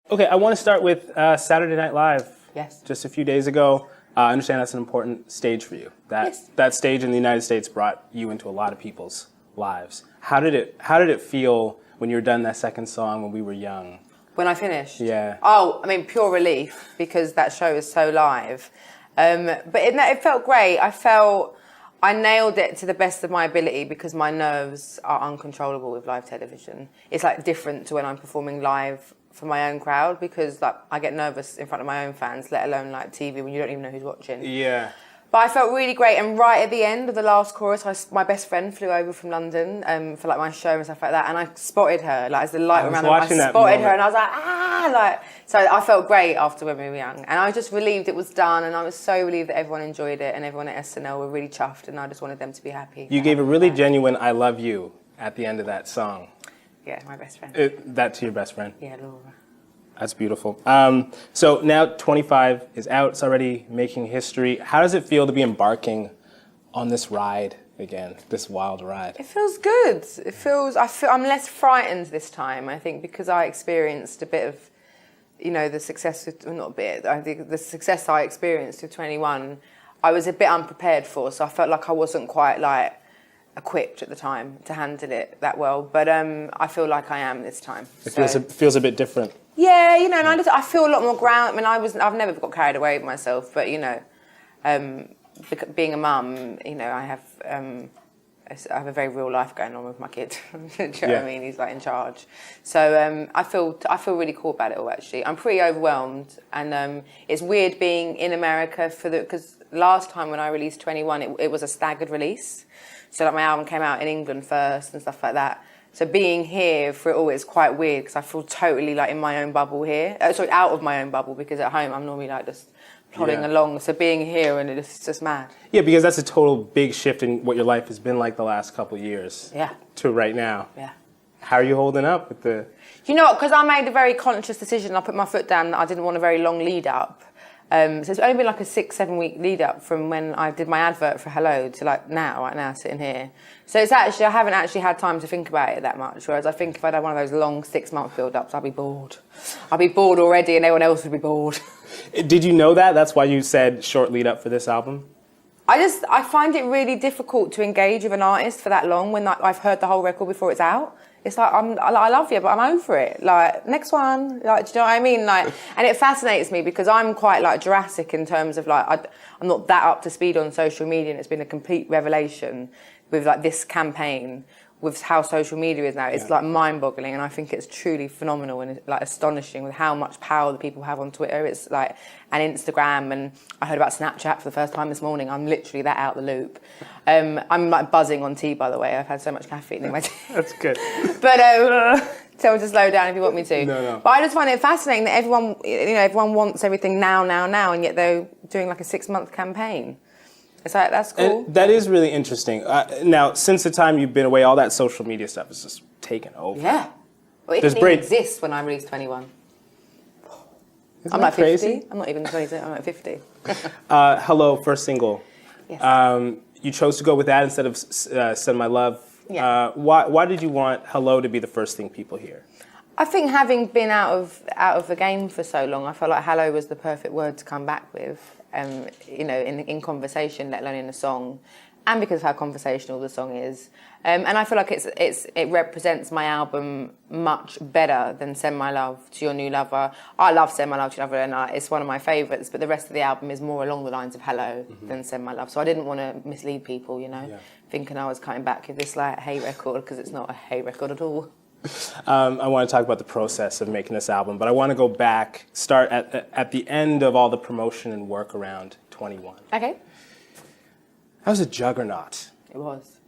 Okay, I want to start with Saturday Night Live. Yes. Just a few days ago. I understand that's an important stage for you. That stage in the United States brought you into a lot of people's lives. How did it feel when you were done that second song when we were young? When I finished? Yeah. Oh, I mean, pure relief, because that show is so live. But it felt great. I nailed it to the best of my ability because my nerves are uncontrollable with live television. It's like different to when I'm performing live for my own crowd because like I get nervous in front of my own fans, let alone like TV when you don't even know who's watching. Yeah. But I felt really great, and right at the end of the last chorus, my best friend flew over from London for like my show and stuff like that, and I spotted her, like as the light went around, I spotted her, and I was like, so I felt great after When We Were Young, and I was just relieved it was done, and I was so relieved that everyone enjoyed it, and everyone at SNL were really chuffed, and I just wanted them to be happy. You gave a really genuine "I love you" at the end of that song. Yeah, my best friend. That to your best friend? Yeah, Laura. That's beautiful. So now 25 is out. It's already making history. How does it feel to be embarking on this ride again, this wild ride? It feels good. I'm less frightened this time, I think, because I experienced a bit of, the success, not a bit, I think the success I experienced with 21, I was a bit unprepared for. So I felt like I wasn't quite like equipped at the time to handle it that well. But I feel like I am this time. It feels a bit different. Yeah, and I feel a lot more grounded. I mean, I've never got carried away with myself, but being a mum, I have a very real life going on with my kid. Do you know what I mean? He's like in charge. So I feel really cool about it all. Actually, I'm pretty overwhelmed, and it's weird being in America because last time when I released 21, it was a staggered release. So like my album came out in England first and stuff like that. So being here for it all is quite weird because I feel totally like in my own bubble here. Out of my own bubble because at home I'm normally like just plodding along. So being here and it's just mad. Yeah, because that's a total big shift in what your life has been like the last couple of years. Yeah. To right now. Yeah. How are you holding up with the... Because I made a very conscious decision. I put my foot down that I didn't want a very long lead up. So it's only been like a 6-7 week lead up from when I did my advert for Hello to like right now sitting here. So it's actually, I haven't actually had time to think about it that much. Whereas I think if I'd had one of those long 6-month build ups, I'd be bored. I'd be bored already and everyone else would be bored. Did you know that? That's why you said short lead up for this album? I find it really difficult to engage with an artist for that long when I've heard the whole record before it's out. It's like, I love you, but I'm over it. Like, next one. Like, do you know what I mean? Like, and it fascinates me because I'm quite like Jurassic in terms of like, I'm not that up to speed on social media, and it's been a complete revelation with like this campaign, with how social media is now. It's like mind-boggling, and I think it's truly phenomenal and like astonishing with how much power the people have on Twitter. It's like, and Instagram, and I heard about Snapchat for the first time this morning. I'm literally that out the loop. I'm like buzzing on tea, by the way. I've had so much caffeine in my tea. That's good. But tell me to slow down if you want me to. No. But I just find it fascinating that everyone wants everything now, and yet they're doing like a 6-month campaign. It's like, that's cool. And that is really interesting. Now, since the time you've been away, all that social media stuff has just taken over. Yeah. Well, it didn't even exist when I released 21. I'm like 50. Crazy? I'm not even 22. I'm like 50. Hello, first single. Yes. You chose to go with that instead of Send My Love. Yeah. Why did you want Hello to be the first thing people hear? I think having been out of the game for so long, I felt like Hello was the perfect word to come back with. In conversation, let alone in a song, and because of how conversational the song is, and I feel like it represents my album much better than Send My Love to Your New Lover. I love Send My Love to Your Lover, and it's one of my favourites. But the rest of the album is more along the lines of Hello than Send My Love. So I didn't want to mislead people, thinking I was coming back with this like hey record, because it's not a hey record at all. I want to talk about the process of making this album, but I want to go back, start at the end of all the promotion and work around 21. Okay. That was a juggernaut. It was.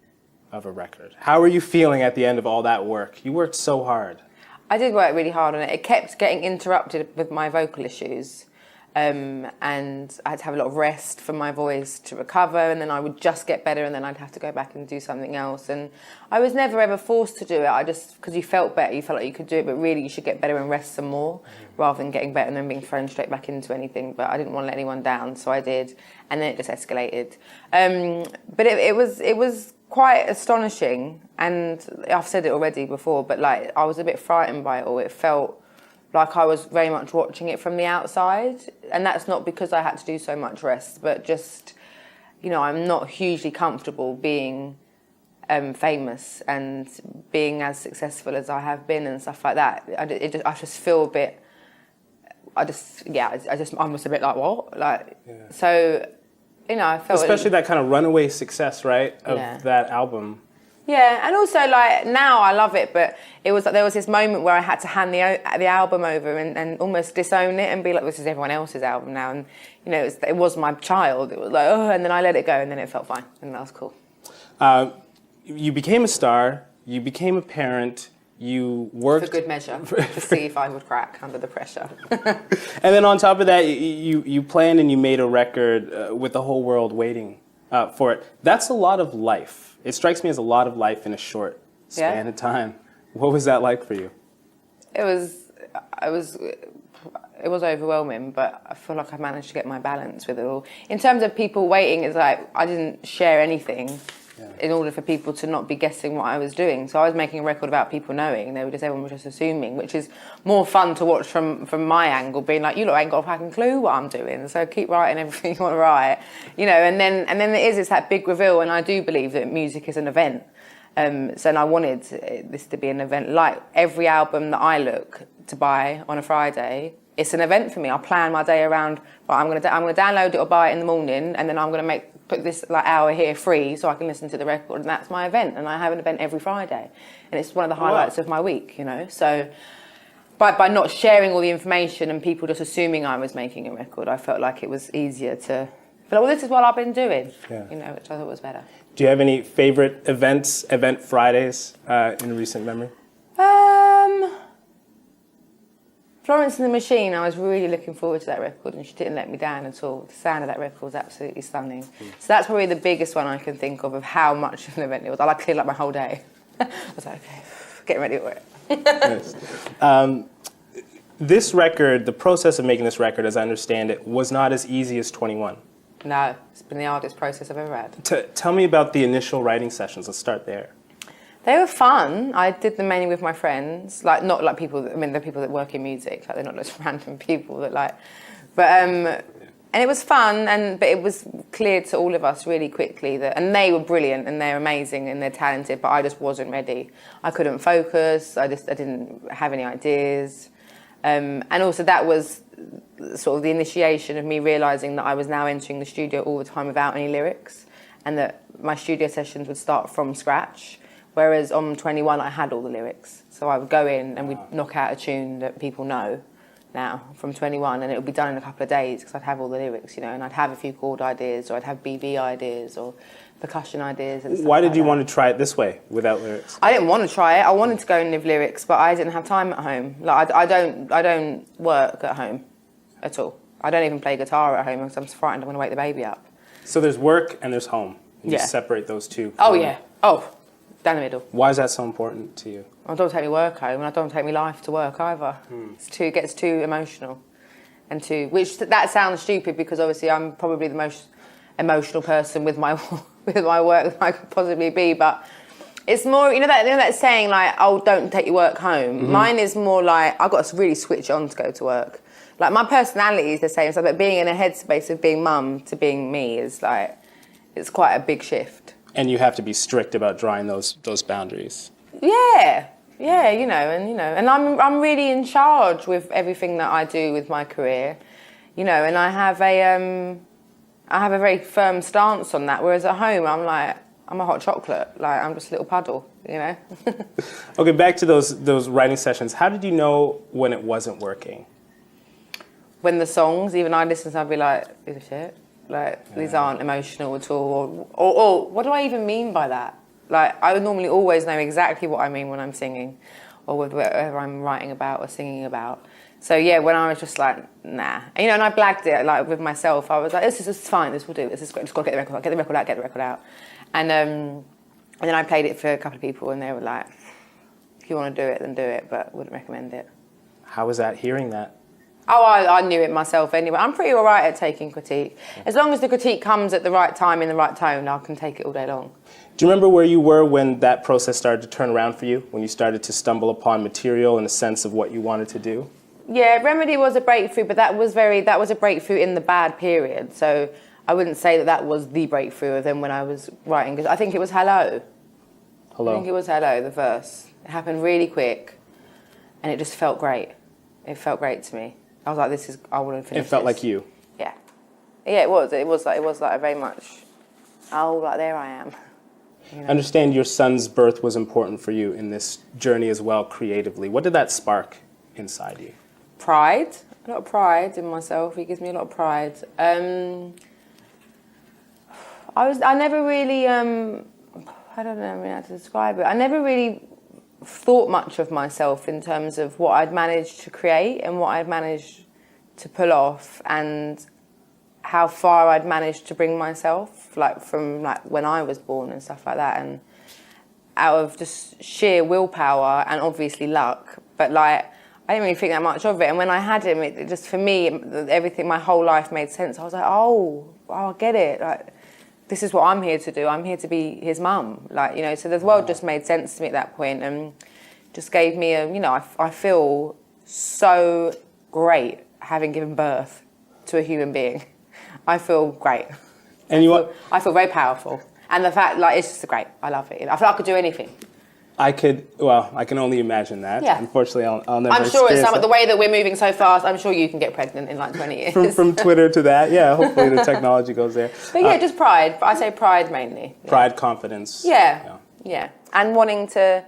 Of a record. How were you feeling at the end of all that work? You worked so hard. I did work really hard on it. It kept getting interrupted with my vocal issues. And I had to have a lot of rest for my voice to recover, and then I would just get better, and then I'd have to go back and do something else. And I was never ever forced to do it. Because you felt better, you felt like you could do it, but really you should get better and rest some more rather than getting better and then being thrown straight back into anything. But I didn't want to let anyone down, so I did, and then it just escalated. But it was quite astonishing, and I've said it already before, but like I was a bit frightened by it all. It felt like I was very much watching it from the outside. And that's not because I had to do so much rest, but just, you know, I'm not hugely comfortable being famous and being as successful as I have been and stuff like that. I just feel a bit, I was a bit like, what? Like, so, you know, I felt... Especially that kind of runaway success, right, of that album. Yeah, and also, like, now I love it, but it was like there was this moment where I had to hand the album over and almost disown it and be like, this is everyone else's album now. And, you know, it was my child. It was like, oh, and then I let it go, and then it felt fine, and that was cool. You became a star, you became a parent, you worked... For good measure, to see if I would crack under the pressure. And then on top of that, you planned and you made a record with the whole world waiting for it. That's a lot of life. It strikes me as a lot of life in a short span of time. What was that like for you? It was overwhelming, but I feel like I managed to get my balance with it all. In terms of people waiting, it's like I didn't share anything in order for people to not be guessing what I was doing. So I was making a record about people knowing. Everyone was just assuming, which is more fun to watch from my angle, being like, you lot ain't got a fucking clue what I'm doing, so keep writing everything you want to write, you know. And then it's that big reveal, and I do believe that music is an event. So I wanted this to be an event. Like every album that I look to buy on a Friday, it's an event for me. I plan my day around, I'm going to download it or buy it in the morning, and then I'm going to put this like hour here free so I can listen to the record, and that's my event. And I have an event every Friday, and it's one of the highlights of my week, you know. So by not sharing all the information and people just assuming I was making a record, I felt like it was easier to be like, well, this is what I've been doing, you know, which I thought was better. Do you have any favorite event Fridays in recent memory? Florence and the Machine, I was really looking forward to that record, and she didn't let me down at all. The sound of that record was absolutely stunning. So that's probably the biggest one I can think of how much of an event it was. I cleared up my whole day. I was like, okay, getting ready for it. Nice. This record, the process of making this record, as I understand it, was not as easy as 21. No, it's been the hardest process I've ever had. Tell me about the initial writing sessions. Let's start there. They were fun. I did them mainly with my friends, like not like people. They're people that work in music. Like they're not just random people that like. But and it was fun, but it was clear to all of us really quickly that, and they were brilliant and they're amazing and they're talented, but I just wasn't ready. I couldn't focus. I didn't have any ideas, and also that was sort of the initiation of me realising that I was now entering the studio all the time without any lyrics, and that my studio sessions would start from scratch. Whereas on 21, I had all the lyrics. So I would go in and we'd knock out a tune that people know now from 21, and it would be done in a couple of days because I'd have all the lyrics, you know, and I'd have a few chord ideas, or I'd have BB ideas or percussion ideas and stuff. Why did you want to try it this way without lyrics? I didn't want to try it. I wanted to go and live lyrics, but I didn't have time at home. Like I don't work at home at all. I don't even play guitar at home because I'm frightened I'm going to wake the baby up. So there's work and there's home. You separate those two. Oh, yeah. Oh, down the middle. Why is that so important to you? I don't take my work home, and I don't take my life to work either. It gets too emotional, which that sounds stupid because obviously I'm probably the most emotional person with my work that I could possibly be. But it's more, you know that saying like, oh, don't take your work home. Mm-hmm. Mine is more like I've got to really switch on to go to work. Like my personality is the same, so but being in a headspace of being mum to being me is like, it's quite a big shift. And you have to be strict about drawing those boundaries. Yeah, you know, and I'm really in charge with everything that I do with my career, you know, and I have a very firm stance on that. Whereas at home, I'm a hot chocolate, like I'm just a little puddle, you know. Okay, back to those writing sessions. How did you know when it wasn't working? When the songs, even I listen to, I'd be like, these are shit. Like, these aren't emotional at all. Or what do I even mean by that? Like, I would normally always know exactly what I mean when I'm singing or with whatever I'm writing about or singing about. So, yeah, when I was just like, nah. And, you know, and I blagged it, like, with myself. I was like, this is fine, this will do. This is great. Just got to get the record out. And then I played it for a couple of people and they were like, if you want to do it, then do it, but wouldn't recommend it. How was that, hearing that? Oh, I knew it myself anyway. I'm pretty all right at taking critique. As long as the critique comes at the right time, in the right tone, I can take it all day long. Do you remember where you were when that process started to turn around for you? When you started to stumble upon material and a sense of what you wanted to do? Yeah, Remedy was a breakthrough, but that was a breakthrough in the bad period. So I wouldn't say that was the breakthrough of them when I was writing, because I think it was Hello. Hello. I think it was Hello, the verse. It happened really quick, and it just felt great. It felt great to me. I was like, I want to finish. It felt this. like you. Yeah. Yeah, it was. It was like a very much, like there I am. You know? I understand your son's birth was important for you in this journey as well, creatively. What did that spark inside you? Pride. A lot of pride in myself. He gives me a lot of pride. I never really, I don't know how to describe it. I never really thought much of myself in terms of what I'd managed to create and what I'd managed to pull off and how far I'd managed to bring myself, like from like when I was born and stuff like that, and out of just sheer willpower and obviously luck. But like, I didn't really think that much of it. And when I had him, it just, for me, everything, my whole life made sense. I was like, oh, I get it. Like, this is what I'm here to do. I'm here to be his mum. Like, you know, so the world just made sense to me at that point and just gave me a, you know, I feel so great having given birth to a human being. I feel great. And I feel very powerful. And the fact, like, it's just great. I love it. I feel like I could do anything. I can only imagine that. Yeah. Unfortunately, I'll never I'm sure experience the way that we're moving so fast, I'm sure you can get pregnant in like 20 years. From Twitter to that, yeah, hopefully the technology goes there. But yeah, just pride. I say pride mainly. Yeah. Pride, confidence. Yeah. And wanting to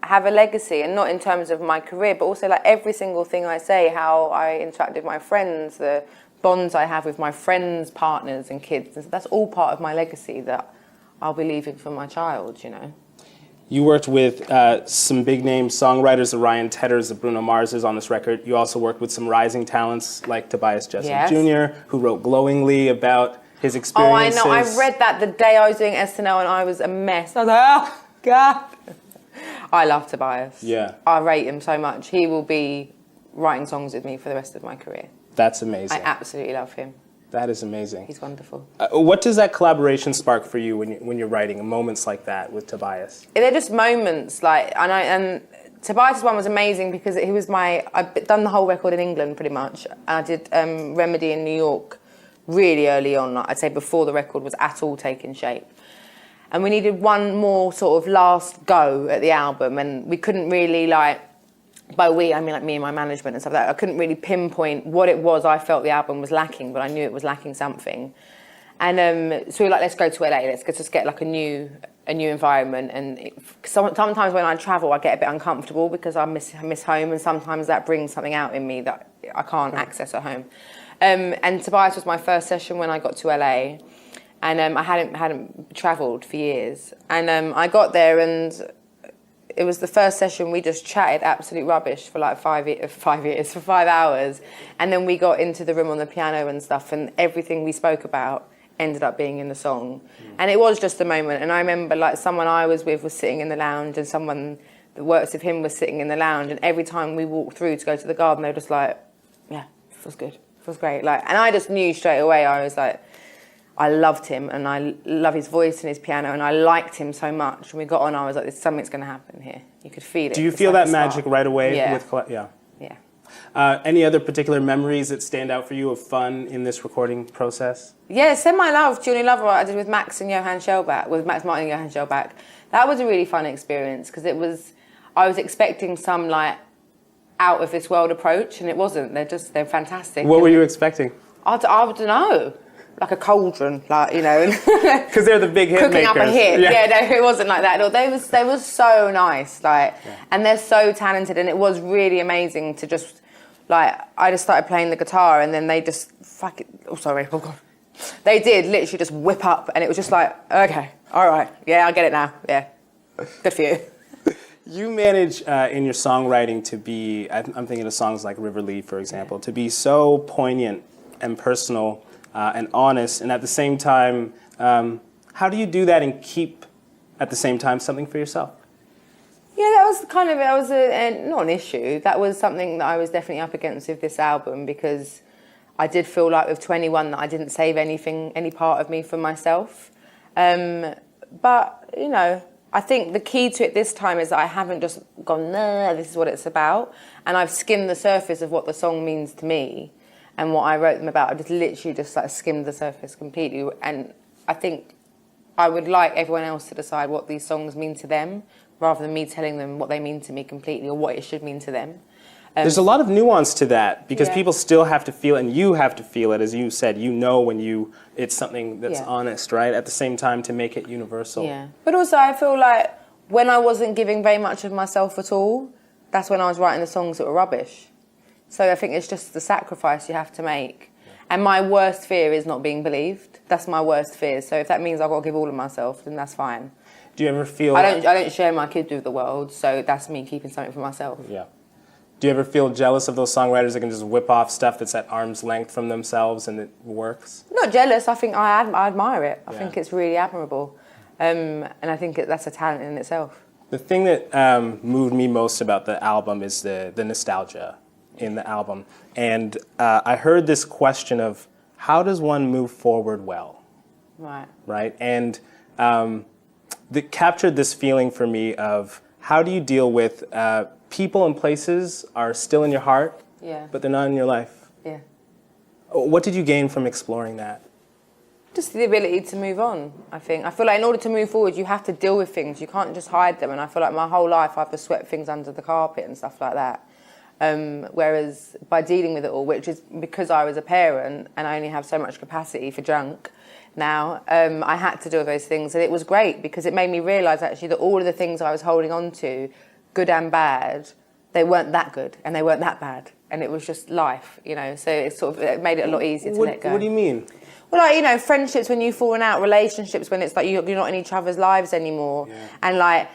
have a legacy, and not in terms of my career, but also like every single thing I say, how I interact with my friends, the bonds I have with my friends, partners and kids. That's all part of my legacy that I'll be leaving for my child, you know. You worked with some big name songwriters, the Ryan Tedders, the Bruno Marses on this record. You also worked with some rising talents like Tobias Jessup Jr., who wrote glowingly about his experiences. Oh, I know. I read that the day I was doing SNL and I was a mess. I was like, oh, God. I love Tobias. Yeah. I rate him so much. He will be writing songs with me for the rest of my career. That's amazing. I absolutely love him. That is amazing. He's wonderful. What does that collaboration spark for you when you're writing moments like that with Tobias? They're just moments, like, and Tobias' one was amazing because he was I'd done the whole record in England pretty much. I did Remedy in New York really early on, I'd say before the record was at all taking shape. And we needed one more sort of last go at the album, and we couldn't really by we, I mean like me and my management and stuff like that, I couldn't really pinpoint what it was I felt the album was lacking, but I knew it was lacking something. And so we were like, let's go to LA, let's just get like a new environment. And sometimes when I travel, I get a bit uncomfortable because I miss home, and sometimes that brings something out in me that I can't access at home. And Tobias was my first session when I got to LA, and I hadn't travelled for years. And I got there, and it was the first session we just chatted absolute rubbish for like 5 hours. And then we got into the room on the piano and stuff, and everything we spoke about ended up being in the song. And it was just a moment. And I remember like someone I was with was sitting in the lounge, and someone that works with him was sitting in the lounge. And every time we walked through to go to the garden, they were just like, yeah, it was good. It was great. Like, and I just knew straight away, I was like, I loved him, and I love his voice and his piano, and I liked him so much. When we got on, I was like, something's going to happen here. You could feel it. Do you feel that magic right away? Yeah. Yeah. Any other particular memories that stand out for you of fun in this recording process? Yeah, Send My Love, Julie Lover, I did with Max and Johann Shellback, with Max Martin and Johann Shellback. That was a really fun experience because I was expecting some like out of this world approach, and it wasn't. They're fantastic. What were you expecting? I don't know. Like a cauldron, like, you know. Because they're the big hit cooking makers. Up a hit. Yeah, no, it wasn't like that at all. They were so nice, like, and they're so talented, and it was really amazing to just, like, I just started playing the guitar, and then they just oh God. They did literally just whip up, and it was just like, okay, all right, yeah, I get it now, yeah, good for you. You manage in your songwriting to be, I'm thinking of songs like River Lee, for example, to be so poignant and personal and honest, and at the same time, how do you do that and keep, at the same time, something for yourself? Yeah, that was not an issue. That was something that I was definitely up against with this album, because I did feel like with 21 that I didn't save any part of me for myself. But, you know, I think the key to it this time is that I haven't just gone, nah, this is what it's about. And I've skimmed the surface of what the song means to me and what I wrote them about. I just literally just like skimmed the surface completely. And I think I would like everyone else to decide what these songs mean to them rather than me telling them what they mean to me completely or what it should mean to them. There's a lot of nuance to that because people still have to feel it, and you have to feel it, as you said. You know when it's something that's honest, right? At the same time, to make it universal. Yeah. But also, I feel like when I wasn't giving very much of myself at all, that's when I was writing the songs that were rubbish. So I think it's just the sacrifice you have to make. And my worst fear is not being believed. That's my worst fear. So if that means I've got to give all of myself, then that's fine. Do you ever feel... I don't share my kids with the world, so that's me keeping something for myself. Yeah. Do you ever feel jealous of those songwriters that can just whip off stuff that's at arm's length from themselves and it works? Not jealous. I think I admire it. I think it's really admirable. And I think that's a talent in itself. The thing that moved me most about the album is the nostalgia in the album. And I heard this question of, how does one move forward well? Right. Right? And that captured this feeling for me of, how do you deal with people and places are still in your heart, but they're not in your life? Yeah. What did you gain from exploring that? Just the ability to move on, I think. I feel like in order to move forward, you have to deal with things. You can't just hide them. And I feel like my whole life I've just swept things under the carpet and stuff like that. Whereas by dealing with it all, which is because I was a parent and I only have so much capacity for junk now, I had to do those things. And it was great because it made me realise actually that all of the things I was holding on to, good and bad, they weren't that good and they weren't that bad. And it was just life, you know. So it made it a lot easier to let go. What do you mean? Well, like, you know, friendships when you've fallen out, relationships when it's like you're not in each other's lives anymore. Yeah. And like,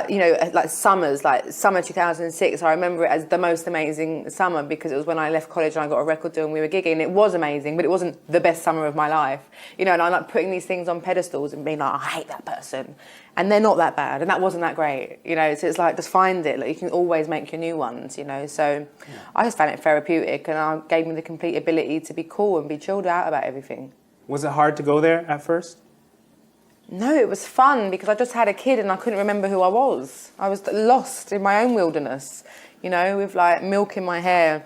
you know, like summers, like summer 2006, I remember it as the most amazing summer because it was when I left college and I got a record deal and we were gigging. And it was amazing, but it wasn't the best summer of my life. You know, and I'm like putting these things on pedestals and being like, I hate that person. And they're not that bad and that wasn't that great, you know. So it's like, just find it. Like, you can always make your new ones, you know. So I just found it therapeutic and it gave me the complete ability to be cool and be chilled out about everything. Was it hard to go there at first? No, it was fun because I just had a kid and I couldn't remember who I was. I was lost in my own wilderness, you know, with like milk in my hair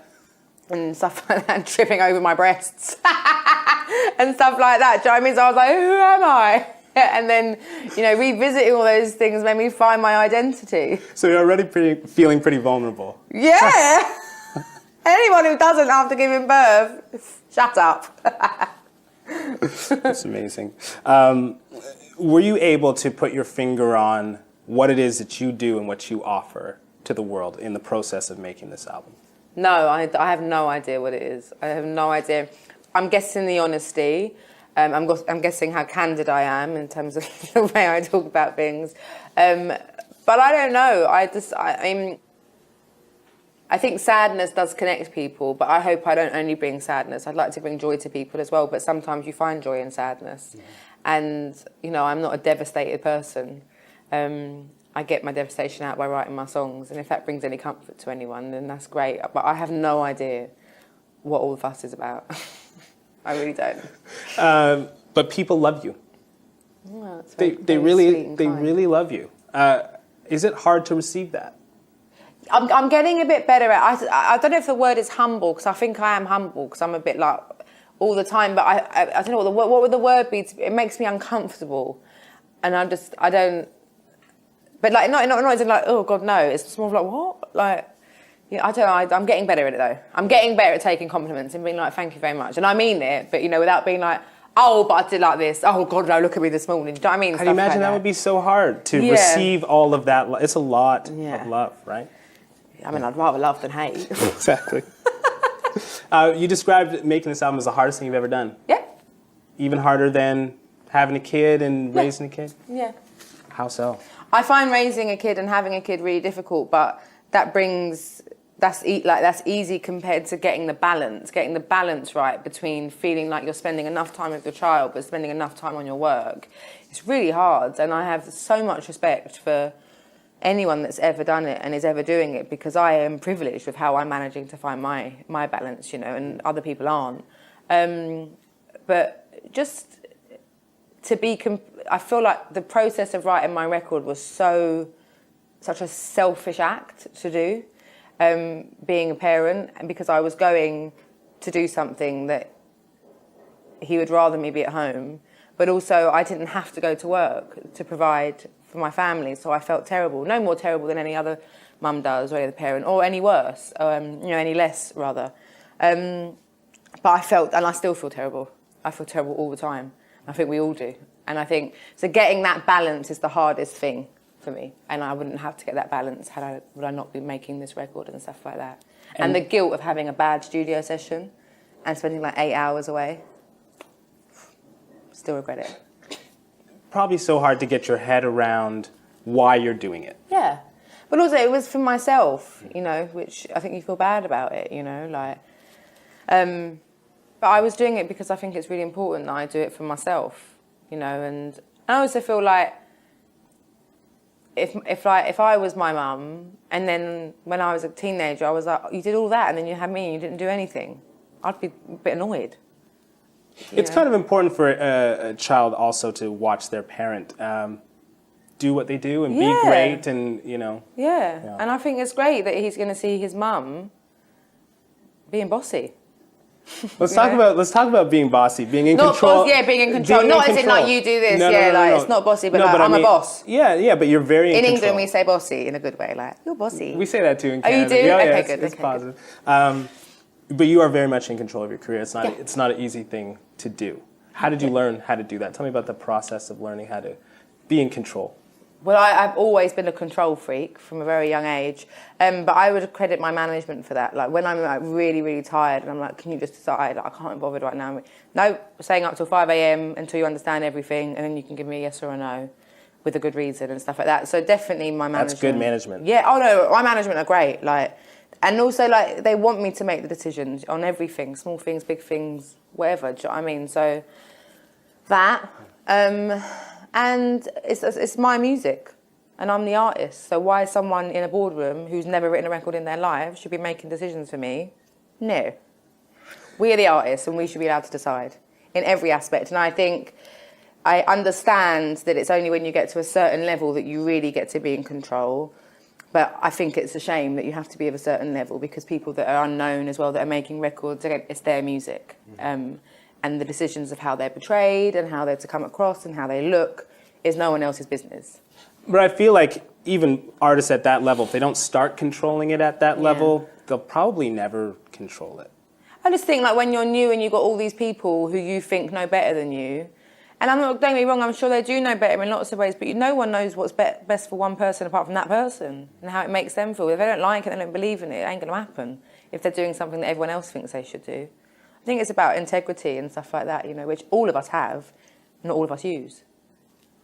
and stuff like that, tripping over my breasts and stuff like that. Do you know what I mean? So I was like, who am I? And then, you know, revisiting all those things made me find my identity. So you're already feeling pretty vulnerable. Yeah. Anyone who doesn't after giving birth, shut up. That's amazing. Were you able to put your finger on what it is that you do and what you offer to the world in the process of making this album? No, I have no idea what it is. I have no idea. I'm guessing the honesty. I'm guessing how candid I am in terms of the way I talk about things. But I don't know. I think sadness does connect people, but I hope I don't only bring sadness. I'd like to bring joy to people as well, but sometimes you find joy in sadness. Yeah. And, you know, I'm not a devastated person. I get my devastation out by writing my songs, and if that brings any comfort to anyone, then that's great. But I have no idea what all the fuss is about. I really don't. But people love you. Well, they really love you. Is it hard to receive that? I'm getting a bit better at. I don't know if the word is humble, because I think I am humble, because I'm a bit like all the time. But I don't know what would the word be. It makes me uncomfortable, and I don't. But like not as in like, oh God, no. It's more of like, what? Like, yeah, I don't know. I'm getting better at it though. I'm getting better at taking compliments and being like, thank you very much, and I mean it. But you know, without being like, oh, but I did like this. Oh God, no, look at me this morning. Do you know what I mean? Can you imagine that would be so hard to receive all of that? It's a lot of love, right? I mean, I'd rather love than hate. Exactly. You described making this album as the hardest thing you've ever done. Yeah. Even harder than having a kid and raising a kid? Yeah. How so? I find raising a kid and having a kid really difficult, but that's easy compared to getting the balance right between feeling like you're spending enough time with your child but spending enough time on your work. It's really hard, and I have so much respect for anyone that's ever done it and is ever doing it, because I am privileged with how I'm managing to find my balance, you know, and other people aren't. But just to be, I feel like the process of writing my record was so such a selfish act to do, being a parent, and because I was going to do something that he would rather me be at home, but also I didn't have to go to work to provide for my family, so I felt terrible. No more terrible than any other mum does, or any other parent, or any worse, any less, rather. But I felt, and I still feel terrible. I feel terrible all the time. I think we all do. And I think, so getting that balance is the hardest thing for me. And I wouldn't have to get that balance would I not be making this record and stuff like that. And the guilt of having a bad studio session and spending like 8 hours away, still regret it. Probably so hard to get your head around why you're doing it. Yeah. But also it was for myself, which I think you feel bad about it, but I was doing it because I think it's really important that I do it for myself, and I also feel like if I was my mum, and then when I was a teenager I was like, you did all that and then you had me and you didn't do anything, I'd be a bit annoyed. It's kind of important for a child also to watch their parent do what they do and be great, and Yeah, and I think it's great that he's going to see his mum being bossy. Let's talk about being bossy, being in control. Being in control. Not as in like you do this. No. It's not bossy, but I'm a boss. Yeah, but you're very in control. England we say bossy in a good way, like you're bossy. We say that too in Canada. Oh, you do? Yeah, okay, good. It's positive. But you are very much in control of your career. It's not an easy thing to do. How did you learn how to do that? Tell me about the process of learning how to be in control. Well, I've always been a control freak from a very young age, but I would credit my management for that. Like when I'm like really, really tired and I'm like, can you just decide? Like, I can't be bothered right now. No, staying up till 5 a.m. until you understand everything, and then you can give me a yes or a no with a good reason and stuff like that. So definitely my management. That's good management. Yeah, oh no, my management are great. And also they want me to make the decisions on everything, small things, big things, whatever. Do you know what I mean? So that... and it's my music, and I'm the artist. So why someone in a boardroom who's never written a record in their life should be making decisions for me? No. We are the artists, and we should be allowed to decide in every aspect. And I think I understand that it's only when you get to a certain level that you really get to be in control. But I think it's a shame that you have to be of a certain level, because people that are unknown as well, that are making records, again, it's their music. And the decisions of how they're portrayed and how they're to come across and how they look is no one else's business. But I feel like even artists at that level, if they don't start controlling it at that level, they'll probably never control it. I just think like when you're new and you've got all these people who you think know better than you, and don't get me wrong, I'm sure they do know better in lots of ways, but no one knows what's best for one person apart from that person and how it makes them feel. If they don't like it, they don't believe in it, it ain't going to happen if they're doing something that everyone else thinks they should do. I think it's about integrity and stuff like that, which all of us have, not all of us use.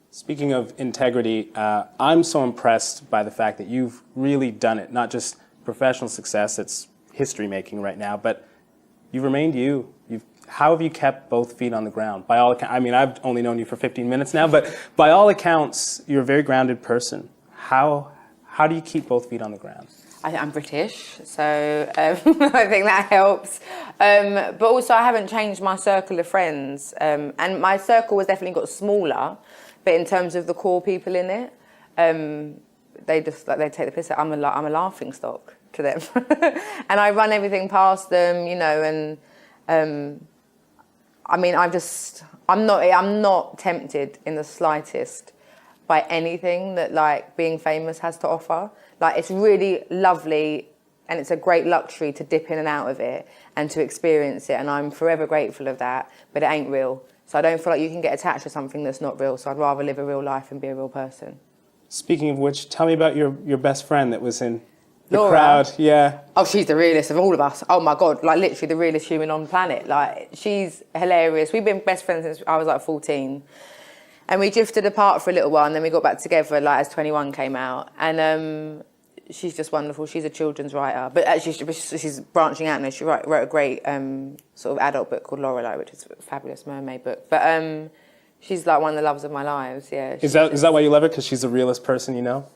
Speaking of integrity, I'm so impressed by the fact that you've really done it. Not just professional success, it's history making right now, but you've remained you. How have you kept both feet on the ground? By all accounts, I mean, I've only known you for 15 minutes now, but by all accounts, you're a very grounded person. How do you keep both feet on the ground? I'm British, so I think that helps. But also, I haven't changed my circle of friends, and my circle has definitely got smaller. But in terms of the core people in it, they take the piss out. I'm a laughing stock to them, and I run everything past them, and I mean, I'm not tempted in the slightest by anything that like being famous has to offer. Like, it's really lovely and it's a great luxury to dip in and out of it and to experience it, and I'm forever grateful of that, but it ain't real. So I don't feel like you can get attached to something that's not real, so I'd rather live a real life and be a real person. Speaking of which, tell me about your best friend that was in the Laura. Crowd. Yeah. Oh, she's the realest of all of us. Oh my God, like literally the realest human on the planet. Like, she's hilarious. We've been best friends since I was like 14. And we drifted apart for a little while, and then we got back together like as 21 came out. And she's just wonderful. She's a children's writer, but actually she's branching out now. She wrote a great sort of adult book called Lorelei, which is a fabulous mermaid book. But she's like one of the loves of my lives. Yeah. Is that why you love her? Because she's the realest person you know?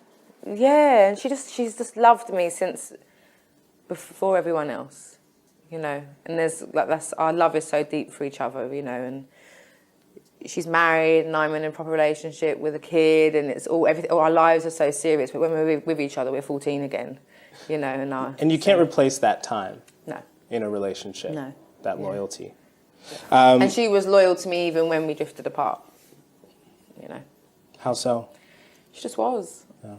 Yeah, and she's just loved me since before everyone else, And there's like our love is so deep for each other, and she's married and I'm in a proper relationship with a kid, and it's all everything. All our lives are so serious, but when we're with each other, we're 14 again, you know. And you can't replace that time. No. In a relationship. No. That loyalty. And she was loyal to me even when we drifted apart. You know. How so? She just was. Oh.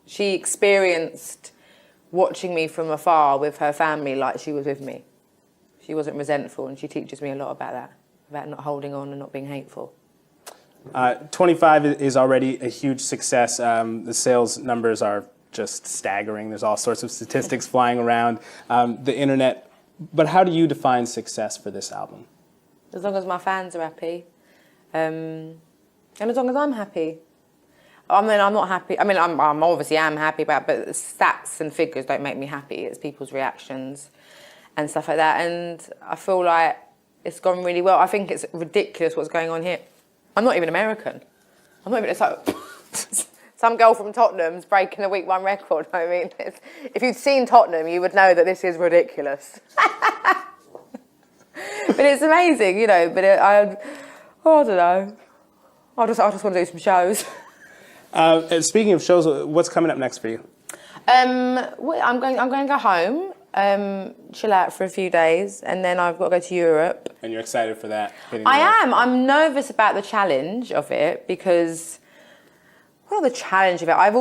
She experienced watching me from afar with her family like she was with me. She wasn't resentful, and she teaches me a lot about that, about not holding on and not being hateful. 25 is already a huge success. The sales numbers are just staggering. There's all sorts of statistics flying around the internet. But how do you define success for this album? As long as my fans are happy, and as long as I'm happy. I mean, I'm not happy. I mean, I'm obviously am happy about, but stats and figures don't make me happy. It's people's reactions and stuff like that. And I feel like it's gone really well. I think it's ridiculous what's going on here. I'm not even American. I'm not even. It's like some girl from Tottenham's breaking a week one record. I mean, if you'd seen Tottenham, you would know that this is ridiculous. But it's amazing, you know. But I don't know. I just want to do some shows. Speaking of shows, what's coming up next for you? I'm going to go home, chill out for a few days, and then I've got to go to Europe. And you're excited for that? I am. I'm nervous about the challenge of it because, well, the challenge of it. I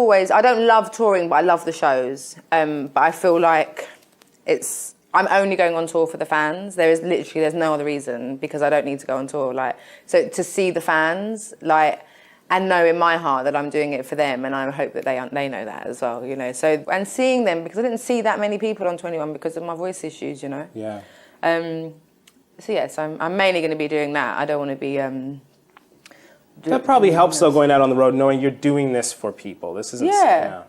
don't love touring, but I love the shows. But I feel like I'm only going on tour for the fans. There's no other reason, because I don't need to go on tour. So to see the fans, and know in my heart that I'm doing it for them, and I hope that they know that as well, you know. So, and seeing them, because I didn't see that many people on 21 because of my voice issues, you know. Yeah. So yes, I'm mainly going to be doing that. I don't want to be. That probably helps though, going out on the road, knowing you're doing this for people. This isn't. Yeah.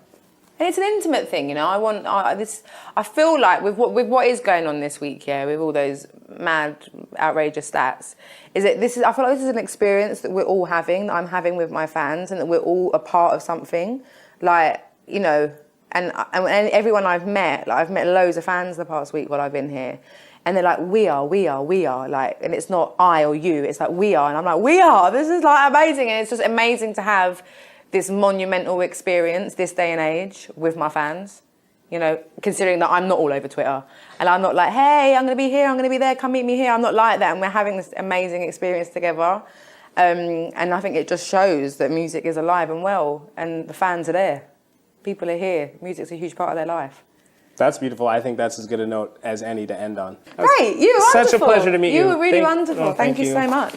And it's an intimate thing, you know. I feel like with what is going on this week, with all those mad, outrageous stats, I feel like this is an experience that we're all having, that I'm having with my fans, and that we're all a part of something, you know. And everyone I've met loads of fans the past week while I've been here, and they're like, we are, and it's not I or you, it's like we are, and I'm like, we are. This is amazing, and it's just amazing to have this monumental experience this day and age with my fans, you know, considering that I'm not all over Twitter, and I'm not like, hey, I'm going to be here, I'm going to be there, come meet me here. I'm not like that, and we're having this amazing experience together. And I think it just shows that music is alive and well, and the fans are there. People are here. Music's a huge part of their life. That's beautiful. I think that's as good a note as any to end on. Great, you were wonderful. Such a pleasure to meet you. You were really wonderful. Thank you so much.